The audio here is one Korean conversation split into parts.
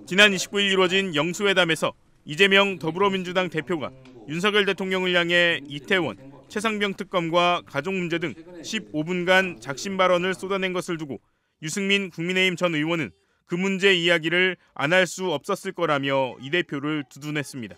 지난 29일 이루어진 영수회담에서 이재명 더불어민주당 대표가 윤석열 대통령을 향해 이태원, 최상병 특검과 가족 문제 등 15분간 작심 발언을 쏟아낸 것을 두고 유승민 국민의힘 전 의원은 그 문제 이야기를 안 할 수 없었을 거라며 이 대표를 두둔했습니다.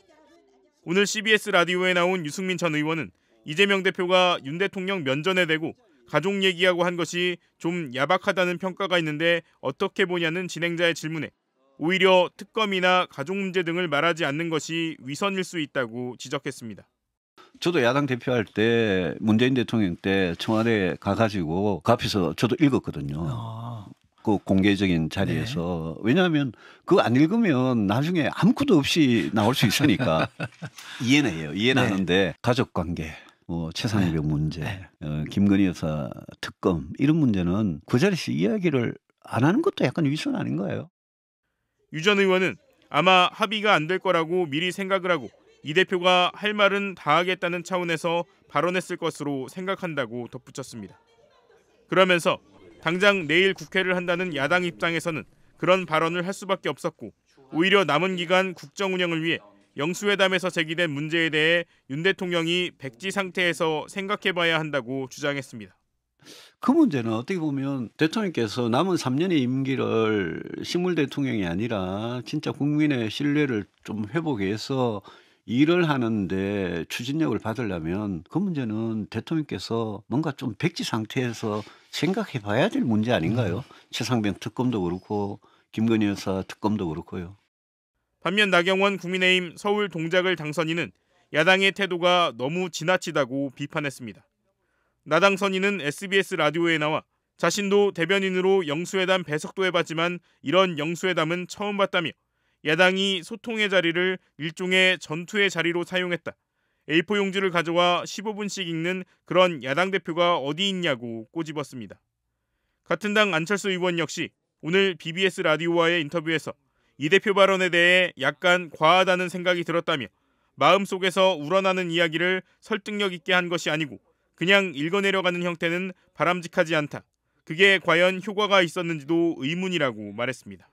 오늘 CBS 라디오에 나온 유승민 전 의원은 이재명 대표가 윤 대통령 면전에 대고 가족 얘기하고 한 것이 좀 야박하다는 평가가 있는데 어떻게 보냐는 진행자의 질문에 오히려 특검이나 가족 문제 등을 말하지 않는 것이 위선일 수 있다고 지적했습니다. 저도 야당 대표할 때 문재인 대통령 때 청와대에 가가지고 그 앞에서 저도 읽었거든요. 그 공개적인 자리에서. 네. 왜냐하면 그거 안 읽으면 나중에 아무것도 없이 나올 수 있으니까. 이해는 해요. 이해는 네. 하는데 가족관계, 최상병 문제, 김건희 여사 특검 이런 문제는 그 자리에서 이야기를 안 하는 것도 약간 위선 아닌 거예요. 유 전 의원은 아마 합의가 안 될 거라고 미리 생각을 하고 이 대표가 할 말은 다 하겠다는 차원에서 발언했을 것으로 생각한다고 덧붙였습니다. 그러면서 당장 내일 국회를 한다는 야당 입장에서는 그런 발언을 할 수밖에 없었고 오히려 남은 기간 국정 운영을 위해 영수회담에서 제기된 문제에 대해 윤 대통령이 백지 상태에서 생각해봐야 한다고 주장했습니다. 그 문제는 어떻게 보면 대통령께서 남은 3년의 임기를 식물 대통령이 아니라 진짜 국민의 신뢰를 좀 회복해서 일을 하는데 추진력을 받으려면 그 문제는 대통령께서 뭔가 좀 백지 상태에서 생각해 봐야 될 문제 아닌가요? 최상병 특검도 그렇고 김건희 여사 특검도 그렇고요. 반면 나경원 국민의힘 서울 동작을 당선인은 야당의 태도가 너무 지나치다고 비판했습니다. 나당선인은 SBS 라디오에 나와 자신도 대변인으로 영수회담 배석도 해봤지만 이런 영수회담은 처음 봤다며 야당이 소통의 자리를 일종의 전투의 자리로 사용했다. A4 용지를 가져와 15분씩 읽는 그런 야당 대표가 어디 있냐고 꼬집었습니다. 같은 당 안철수 의원 역시 오늘 BBS 라디오와의 인터뷰에서 이 대표 발언에 대해 약간 과하다는 생각이 들었다며 마음속에서 우러나는 이야기를 설득력 있게 한 것이 아니고 그냥 읽어내려가는 형태는 바람직하지 않다. 그게 과연 효과가 있었는지도 의문이라고 말했습니다.